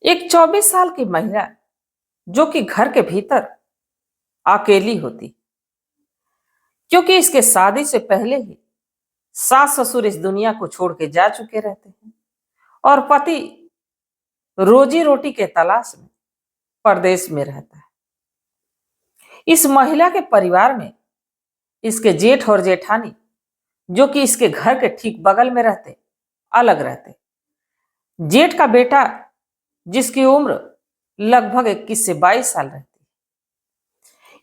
एक 24 साल की महिला जो कि घर के भीतर अकेली होती, क्योंकि इसके शादी से पहले ही सास ससुर इस दुनिया को छोड़ के जा चुके रहते हैं और पति रोजी रोटी के तलाश में परदेश में रहता है। इस महिला के परिवार में इसके जेठ और जेठानी जो कि इसके घर के ठीक बगल में रहते, अलग रहते। जेठ का बेटा जिसकी उम्र लगभग 21 से 22 साल रहती।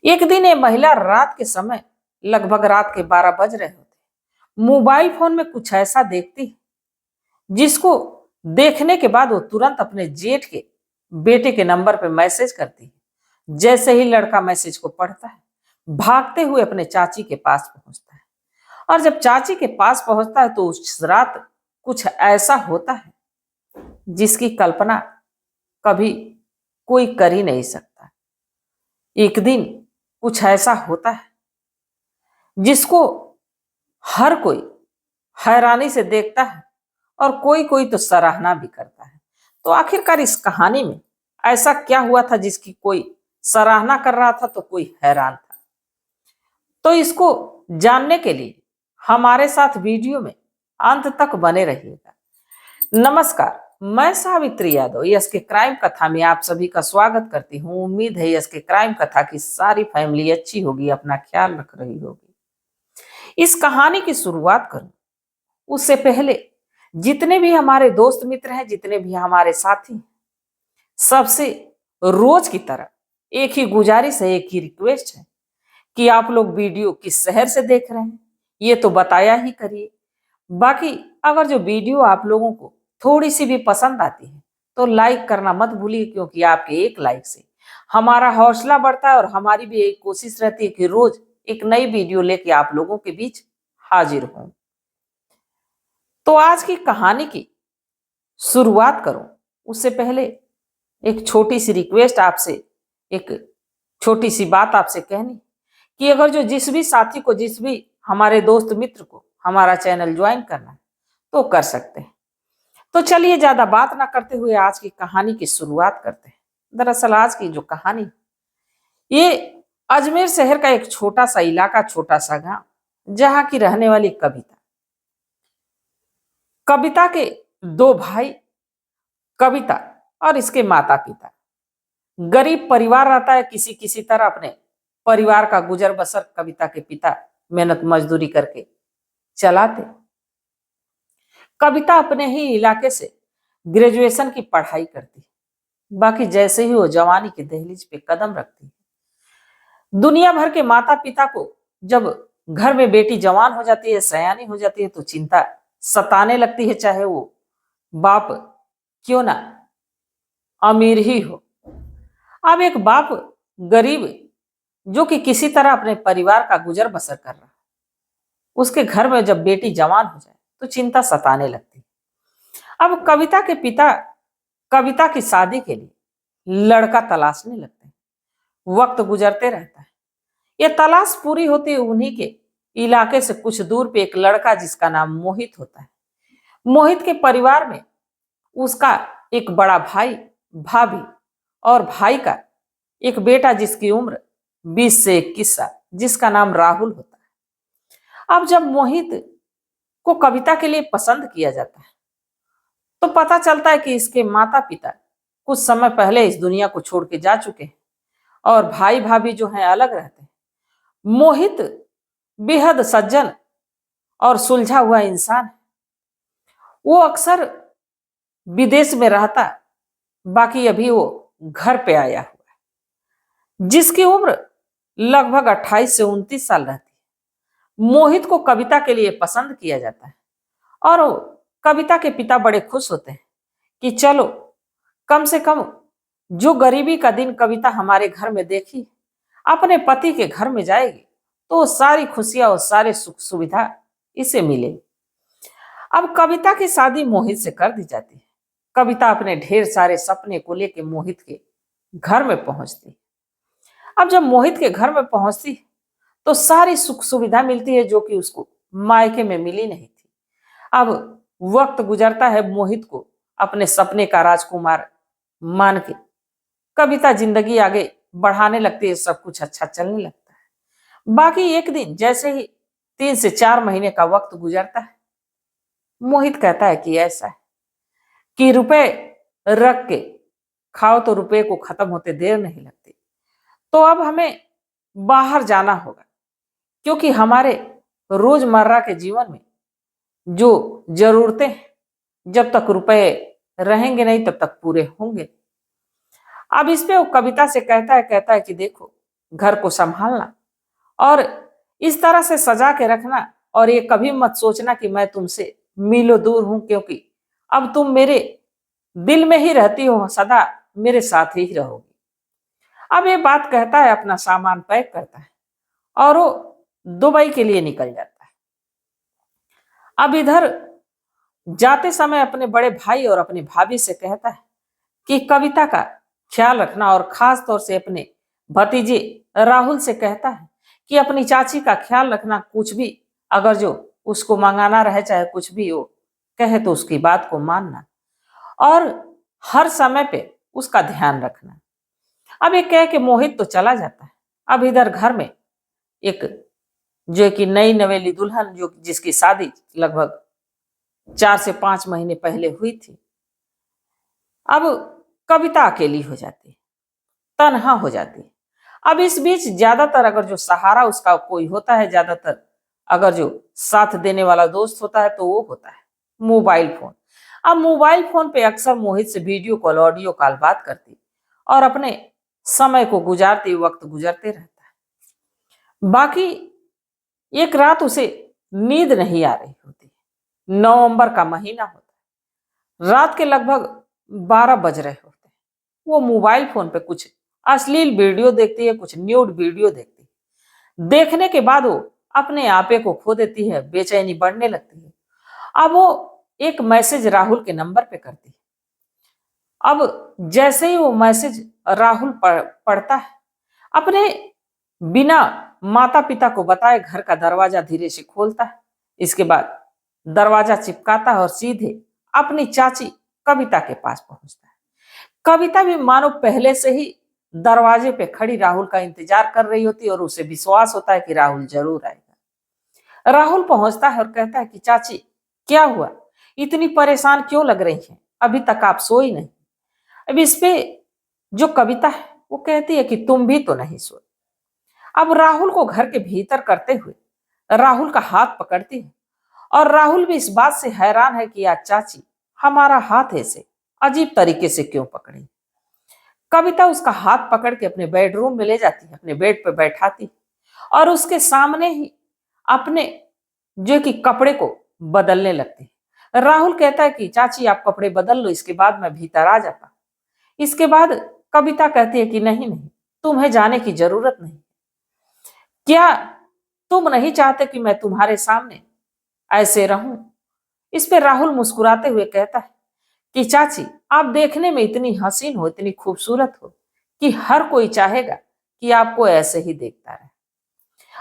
एक दिन ये महिला रात के समय, लगभग रात के 12 बज रहे होते, मोबाइल फोन में कुछ ऐसा देखती जिसको देखने के बाद वो तुरंत अपने जेठ के बेटे के नंबर पे मैसेज करती है। जैसे ही लड़का मैसेज को पढ़ता है, भागते हुए अपने चाची के पास पहुंचता है। और जब चाची के पास पहुंचता है तो उस रात कुछ ऐसा होता है जिसकी कल्पना कभी कोई कर ही नहीं सकता। एक दिन कुछ ऐसा होता है जिसको हर कोई हैरानी से देखता है और कोई कोई तो सराहना भी करता है। तो आखिरकार इस कहानी में ऐसा क्या हुआ था जिसकी कोई सराहना कर रहा था तो कोई हैरान था? तो इसको जानने के लिए हमारे साथ वीडियो में अंत तक बने रहिएगा। नमस्कार, मैं सावित्री यादव यस के क्राइम कथा में आप सभी का स्वागत करती हूँ। उम्मीद है यस के क्राइम कथा की सारी फैमिली अच्छी होगी, अपना ख्याल रख रही होगी। इस कहानी की शुरुआत करूं उससे पहले जितने भी हमारे दोस्त मित्र हैं, जितने भी हमारे साथी, सबसे रोज की तरह एक ही गुजारिश है, एक ही रिक्वेस्ट है कि आप लोग वीडियो किस शहर से देख रहे हैं ये तो बताया ही करिए। बाकी अगर जो वीडियो आप लोगों को थोड़ी सी भी पसंद आती है तो लाइक करना मत भूलिए, क्योंकि आपके एक लाइक से हमारा हौसला बढ़ता है और हमारी भी एक कोशिश रहती है कि रोज एक नई वीडियो लेके आप लोगों के बीच हाजिर हूं। तो आज की कहानी की शुरुआत करूं उससे पहले एक छोटी सी रिक्वेस्ट आपसे, एक छोटी सी बात आपसे कहनी कि अगर जो जिस भी साथी को, जिस भी हमारे दोस्त मित्र को हमारा चैनल ज्वाइन करना है तो कर सकते हैं। तो चलिए ज्यादा बात ना करते हुए आज की कहानी की शुरुआत करते हैं। दरअसल आज की जो कहानी, ये अजमेर शहर का एक छोटा सा इलाका, छोटा सा गांव, जहां की रहने वाली कविता। कविता के दो भाई, कविता और इसके माता पिता। गरीब परिवार रहता है, किसी किसी तरह अपने परिवार का गुजर बसर कविता के पिता मेहनत मजदूरी करके चलाते। कविता अपने ही इलाके से ग्रेजुएशन की पढ़ाई करती। बाकी जैसे ही वो जवानी की दहलीज पे कदम रखती, दुनिया भर के माता पिता को जब घर में बेटी जवान हो जाती है, सयानी हो जाती है, तो चिंता सताने लगती है, चाहे वो बाप क्यों ना अमीर ही हो। अब एक बाप गरीब जो कि किसी तरह अपने परिवार का गुजर बसर कर रहा है, उसके घर में जब बेटी जवान हो जाए तो चिंता सताने लगती। अब कविता के पिता कविता की शादी के लिए लड़का तलाशने लगते हैं। वक्त गुजरते रहता है, ये तलाश पूरी होती है उन्हीं के इलाके से कुछ दूर पे एक लड़का जिसका नाम मोहित होता है। मोहित के परिवार में उसका एक बड़ा भाई, भाभी और भाई का एक बेटा जिसकी उम्र 20 से 21 साल, जिसका नाम राहुल होता है। अब जब मोहित को कविता के लिए पसंद किया जाता है तो पता चलता है कि इसके माता पिता कुछ समय पहले इस दुनिया को छोड़ के जा चुके हैं और भाई भाभी जो हैं अलग रहते हैं। मोहित बेहद सज्जन और सुलझा हुआ इंसान है। वो अक्सर विदेश में रहता, बाकी अभी वो घर पे आया हुआ है। जिसकी उम्र लगभग 28 से 29 साल रहती है। मोहित को कविता के लिए पसंद किया जाता है और कविता के पिता बड़े खुश होते हैं कि चलो कम से कम जो गरीबी का दिन कविता हमारे घर में देखी, अपने पति के घर में जाएगी तो सारी खुशियां और सारे सुख सुविधा इसे मिले। अब कविता की शादी मोहित से कर दी जाती है। कविता अपने ढेर सारे सपने को लेकर मोहित के घर में पहुंचती। अब जब मोहित के घर में पहुंचती तो सारी सुख सुविधा मिलती है जो कि उसको मायके में मिली नहीं थी। अब वक्त गुजरता है, मोहित को अपने सपने का राजकुमार मान के कविता जिंदगी आगे बढ़ाने लगती है, सब कुछ अच्छा चलने लगता है। बाकी एक दिन जैसे ही 3 से 4 महीने का वक्त गुजरता है, मोहित कहता है कि ऐसा है कि रुपए रख के खाओ तो रुपए को खत्म होते देर नहीं लगती। तो अब हमें बाहर जाना होगा, क्योंकि हमारे रोजमर्रा के जीवन में जो जरूरतें हैं, जब तक रुपए रहेंगे नहीं तब तक पूरे होंगे। अब इस पे वो कविता से कहता है कि देखो, घर को संभालना और इस तरह से सजा के रखना, और ये कभी मत सोचना कि मैं तुमसे मीलों दूर हूं, क्योंकि अब तुम मेरे दिल में ही रहती हो, सदा मेरे साथ ही रहोगी। अब ये बात कहता है, अपना सामान पैक करता है और वो दुबई के लिए निकल जाता है। अब इधर जाते समय अपने बड़े भाई और अपनी भाभी से कहता है कि कविता का ख्याल रखना, और खास तौर से अपने भतीजे राहुल से कहता है कि अपनी चाची का ख्याल रखना, कुछ भी अगर जो उसको मंगाना रहे, चाहे कुछ भी हो कहे तो उसकी बात को मानना और हर समय पे उसका ध्यान रखना। अब ये कह के मोहित तो चला जाता है। अब इधर घर में एक जो कि नई नवेली दुल्हन, जो जिसकी शादी लगभग 4 से 5 महीने पहले हुई थी, अब कविता अकेली हो जाती है, तन्हा हो जाती है। अब इस बीच ज्यादातर अगर जो सहारा उसका कोई होता है, ज्यादातर अगर जो साथ देने वाला दोस्त होता है, तो वो होता है मोबाइल फोन। अब मोबाइल फोन पे अक्सर मोहित से वीडियो कॉल, ऑडियो कॉल बात करती और अपने समय को गुजारते, वक्त गुजरते रहता है। बाकी एक रात उसे नींद नहीं आ रही होती। नवंबर का महीना होता है, रात के लगभग 12 बज रहे होते हैं। वो मोबाइल फोन पे कुछ अश्लील वीडियो देखती है, कुछ न्यूड वीडियो देखती है। देखने के बाद वो अपने आपे को खो देती है, बेचैनी बढ़ने लगती है। अब वो एक मैसेज राहुल के नंबर पे करती है। अब जैसे ही वो मैसेज राहुल पढ़ता है, अपने बिना माता पिता को बताए घर का दरवाजा धीरे से खोलता है। इसके बाद दरवाजा चिपकाता है और सीधे अपनी चाची कविता के पास पहुंचता है। कविता भी मानो पहले से ही दरवाजे पे खड़ी राहुल का इंतजार कर रही होती है, और उसे विश्वास होता है कि राहुल जरूर आएगा। राहुल पहुंचता है और कहता है कि चाची, क्या हुआ, इतनी परेशान क्यों लग रही हैं, अभी तक आप सोई नहीं। अब इस पे जो कविता है वो कहती है कि तुम भी तो नहीं सोई। अब राहुल को घर के भीतर करते हुए राहुल का हाथ पकड़ती है, और राहुल भी इस बात से हैरान है कि आज चाची हमारा हाथ ऐसे अजीब तरीके से क्यों पकड़ी। कविता उसका हाथ पकड़ के अपने बेडरूम में ले जाती है, अपने बेड पर बैठाती और उसके सामने ही अपने जो कि कपड़े को बदलने लगती है। राहुल कहता है कि चाची आप कपड़े बदल लो, इसके बाद मैं भीतर आ जाता। इसके बाद कविता कहती है कि नहीं नहीं, तुम्हें जाने की जरूरत नहीं। क्या तुम नहीं चाहते कि मैं तुम्हारे सामने ऐसे रहूं? इस पे राहुल मुस्कुराते हुए कहता है कि चाची, आप देखने में इतनी हसीन हो, इतनी खूबसूरत हो कि हर कोई चाहेगा कि आपको ऐसे ही देखता रहे।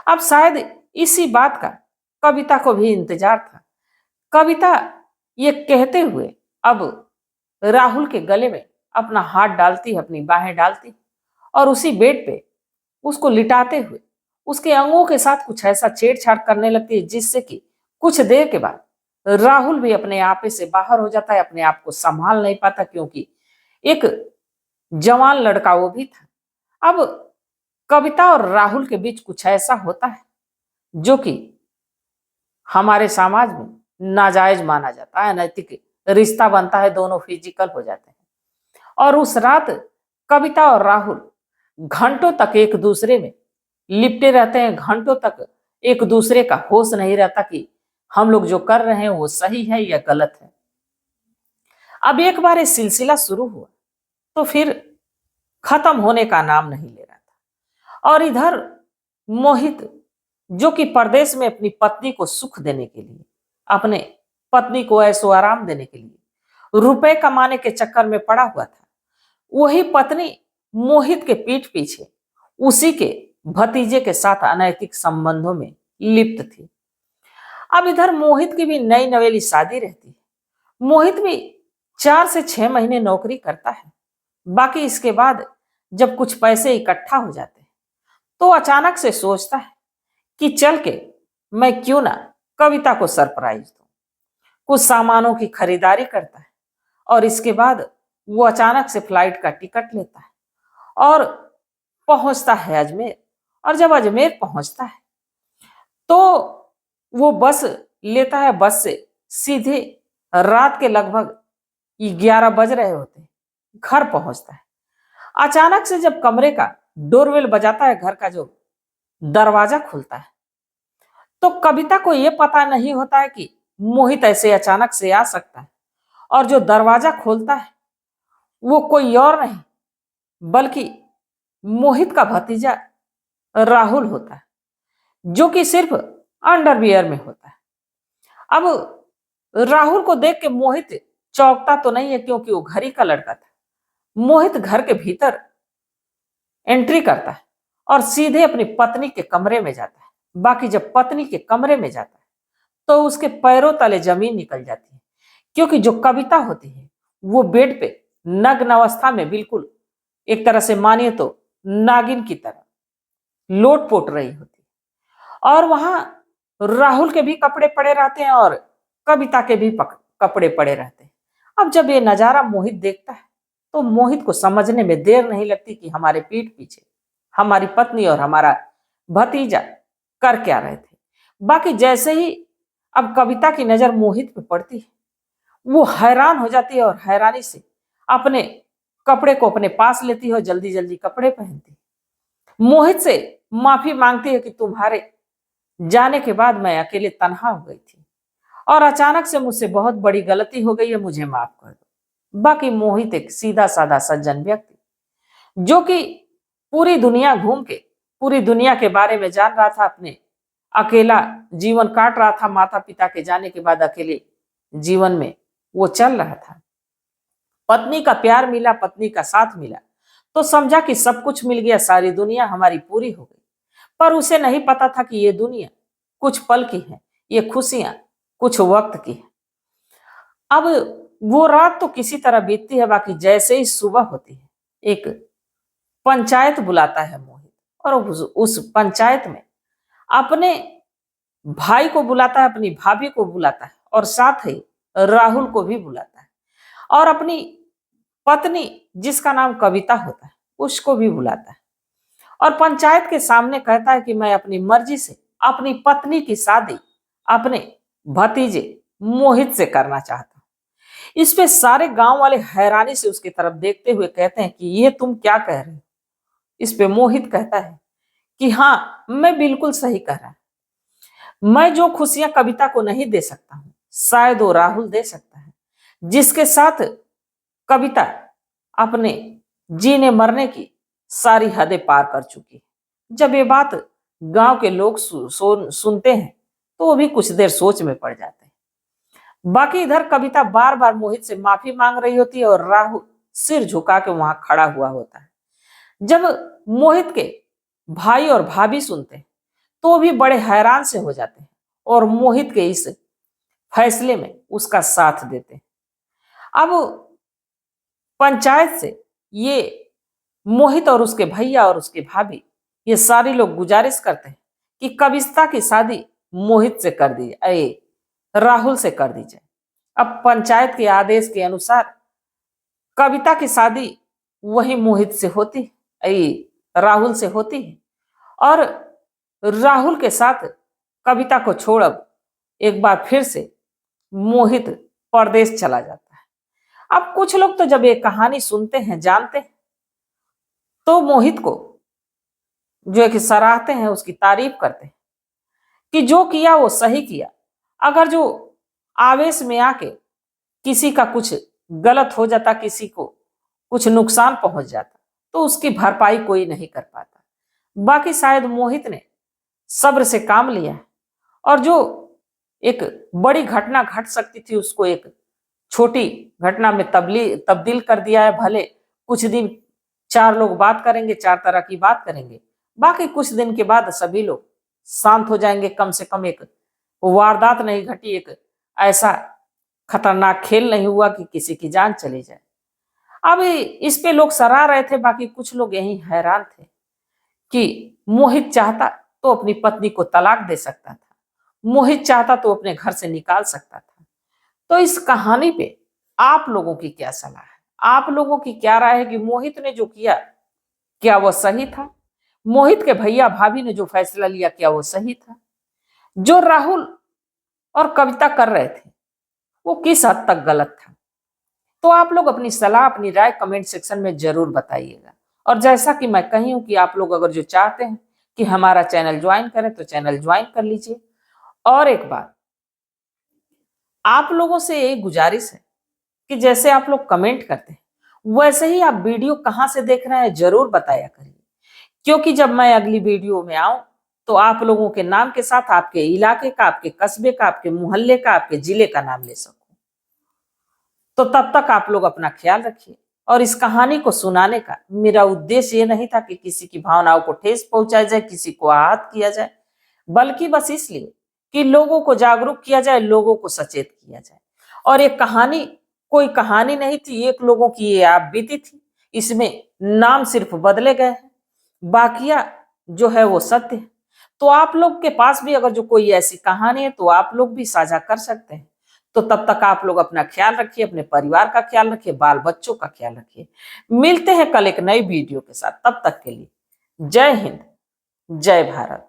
अब शायद इसी बात का कविता को भी इंतजार था। कविता ये कहते हुए अब राहुल के गले में अपना हाथ डालती है, अपनी बाहें डालती और उसी बेड पे उसको लिटाते हुए उसके अंगों के साथ कुछ ऐसा छेड़छाड़ करने लगती है, जिससे कि कुछ देर के बाद राहुल भी अपने आपे से बाहर हो जाता है, अपने आप को संभाल नहीं पाता, क्योंकि एक जवान लड़का वो भी था। अब कविता और राहुल के बीच कुछ ऐसा होता है जो कि हमारे समाज में नाजायज माना जाता है, अनैतिक रिश्ता बनता है, दोनों फिजिकल हो जाते हैं। और उस रात कविता और राहुल घंटों तक एक दूसरे में लिपटे रहते हैं, घंटों तक एक दूसरे का होश नहीं रहता कि हम लोग जो कर रहे हैं वो सही है या गलत है। अब एक बार ये सिलसिला शुरू हुआ तो फिर खत्म होने का नाम नहीं ले रहा था। और इधर मोहित, जो कि परदेश में अपनी पत्नी को सुख देने के लिए, अपने पत्नी को ऐशो आराम देने के लिए रुपए कमाने के चक्कर में पड़ा हुआ था, वही पत्नी मोहित के पीठ पीछे उसी के भतीजे के साथ अनैतिक संबंधों में लिप्त थी। अब इधर मोहित की भी नई नवेली शादी रहती है। मोहित भी 4 से 6 महीने नौकरी करता है बाकी इसके बाद जब कुछ पैसे इकट्ठा हो जाते हैं तो अचानक से सोचता है कि चल के मैं क्यों ना कविता को सरप्राइज दूं। कुछ सामानों की खरीदारी करता है और इसके बाद वो अचानक से फ्लाइट का टिकट लेता है और पहुंचता है अजमेर। और जब अजमेर पहुंचता है तो वो बस लेता है। बस से सीधे रात के लगभग 11 बज रहे होते हैं घर पहुंचता है। अचानक से जब कमरे का डोरबेल बजाता है, घर का जो दरवाजा खुलता है, तो कविता को यह पता नहीं होता है कि मोहित ऐसे अचानक से आ सकता है। और जो दरवाजा खोलता है वो कोई और नहीं बल्कि मोहित का भतीजा राहुल होता है, जो कि सिर्फ अंडरवियर में होता है। अब राहुल को देख के मोहित चौंकता तो नहीं है, क्योंकि वो घर ही का लड़का था। मोहित घर के भीतर एंट्री करता है और सीधे अपनी पत्नी के कमरे में जाता है। बाकी जब पत्नी के कमरे में जाता है तो उसके पैरों तले जमीन निकल जाती है, क्योंकि जो कविता होती है वो बेड पे नग्न अवस्था में, बिल्कुल एक तरह से मानिए तो नागिन की तरह लोट पोट रही होती है। और वहां राहुल के भी कपड़े पड़े रहते हैं और कविता के भी कपड़े पड़े रहते हैं। अब जब ये नजारा मोहित देखता है तो मोहित को समझने में देर नहीं लगती कि हमारे पीठ पीछे हमारी पत्नी और हमारा भतीजा कर क्या रहे थे। बाकी जैसे ही अब कविता की नजर मोहित पे पड़ती है, वो हैरान हो जाती है और हैरानी से अपने कपड़े को अपने पास लेती है और जल्दी जल्दी कपड़े पहनती है। मोहित से माफी मांगती है कि तुम्हारे जाने के बाद मैं अकेले तन्हा हो गई थी और अचानक से मुझसे बहुत बड़ी गलती हो गई है, मुझे माफ कर दो। बाकी मोहित एक सीधा साधा सज्जन व्यक्ति, जो कि पूरी दुनिया घूम के पूरी दुनिया के बारे में जान रहा था, अपने अकेला जीवन काट रहा था। माता पिता के जाने के बाद अकेले जीवन में वो चल रहा था। पत्नी का प्यार मिला, पत्नी का साथ मिला तो समझा कि सब कुछ मिल गया, सारी दुनिया हमारी पूरी हो गई। पर उसे नहीं पता था कि ये दुनिया कुछ पल की है, ये खुशियां कुछ वक्त की है। अब वो रात तो किसी तरह बीतती है। बाकी जैसे ही सुबह होती है, एक पंचायत बुलाता है मोहित, और उस पंचायत में अपने भाई को बुलाता है, अपनी भाभी को बुलाता है और साथ ही राहुल को भी बुलाता है और अपनी पत्नी जिसका नाम कविता होता है उसको भी बुलाता है। और पंचायत के सामने कहता है कि मैं अपनी मर्जी से अपनी पत्नी की शादी अपने भतीजे मोहित से करना चाहता हूं। इस पे सारे गांव वाले हैरानी से उसकी तरफ देखते हुए कहते हैं कि ये तुम क्या कह रहे हो। इस पे मोहित कहता है कि हाँ, मैं बिल्कुल सही कह रहा हूं। मैं जो खुशियां कविता को नहीं दे सकता हूं, शायद वो राहुल दे सकता है, जिसके साथ कविता अपने जीने मरने की सारी हदें पार कर चुकी है। जब ये बात गांव के लोग सुनते हैं तो वो भी कुछ देर सोच में पड़ जाते हैं। बाकी इधर कविता बार बार मोहित से माफी मांग रही होती है और राहुल सिर झुका के वहां खड़ा हुआ होता है। जब मोहित के भाई और भाभी सुनते हैं तो भी बड़े हैरान से हो जाते हैं और मोहित के इस फैसले में उसका साथ देते हैं। अब पंचायत से ये मोहित और उसके भैया और उसके भाभी ये सारे लोग गुजारिश करते हैं कि कविता की शादी मोहित से कर दी जाए, राहुल से कर दी जाए। अब पंचायत के आदेश के अनुसार कविता की शादी वही मोहित से होती है, राहुल से होती है। और राहुल के साथ कविता को छोड़ अब एक बार फिर से मोहित परदेश चला जाता है। अब कुछ लोग तो जब ये कहानी सुनते हैं, जानते हैं, तो मोहित को जो है कि सराहते हैं, उसकी तारीफ करते हैं कि जो किया वो सही किया। अगर जो आवेश में आके किसी का कुछ गलत हो जाता, किसी को कुछ नुकसान पहुंच जाता, तो उसकी भरपाई कोई नहीं कर पाता। बाकी शायद मोहित ने सब्र से काम लिया है और जो एक बड़ी घटना घट सकती थी उसको एक छोटी घटना में तब्दील कर दिया है। भले कुछ दिन चार लोग बात करेंगे, चार तरह की बात करेंगे, बाकी कुछ दिन के बाद सभी लोग शांत हो जाएंगे। कम से कम एक वारदात नहीं घटी, एक ऐसा खतरनाक खेल नहीं हुआ कि किसी की जान चली जाए। अब इस पे लोग सराह रहे थे, बाकी कुछ लोग यही हैरान थे कि मोहित चाहता तो अपनी पत्नी को तलाक दे सकता था, मोहित चाहता तो अपने घर से निकाल सकता था। तो इस कहानी पे आप लोगों की क्या सलाह है? आप लोगों की क्या राय है कि मोहित ने जो किया क्या वो सही था? मोहित के भैया भाभी ने जो फैसला लिया क्या वो सही था? जो राहुल और कविता कर रहे थे वो किस हद तक गलत था? तो आप लोग अपनी सलाह, अपनी राय कमेंट सेक्शन में जरूर बताइएगा। और जैसा कि मैं कही हूं कि आप लोग अगर जो चाहते हैं कि हमारा चैनल ज्वाइन करें तो चैनल ज्वाइन कर लीजिए। और एक बात आप लोगों से यही गुजारिश है कि जैसे आप लोग कमेंट करते हैं वैसे ही आप वीडियो कहां से देख रहे हैं जरूर बताया करिए, क्योंकि जब मैं अगली वीडियो में आऊं तो आप लोगों के नाम के साथ आपके इलाके का, आपके कस्बे का, आपके मोहल्ले का, आपके जिले का नाम ले सकूं। तो तब तक आप लोग अपना ख्याल रखिए। और इस कहानी को सुनाने का मेरा उद्देश्य ये नहीं था कि किसी की भावनाओं को ठेस पहुंचाया जाए, किसी को आहत किया जाए, बल्कि बस इसलिए कि लोगों को जागरूक किया जाए, लोगों को सचेत किया जाए। और ये कहानी कोई कहानी नहीं थी, एक लोगों की ये आप बीती थी। इसमें नाम सिर्फ बदले गए हैं, बाकिया जो है वो सत्य है। तो आप लोग के पास भी अगर जो कोई ऐसी कहानी है तो आप लोग भी साझा कर सकते हैं। तो तब तक आप लोग अपना ख्याल रखिए, अपने परिवार का ख्याल रखिए, बाल बच्चों का ख्याल रखिए। मिलते हैं कल एक नई वीडियो के साथ, तब तक के लिए जय हिंद, जय भारत।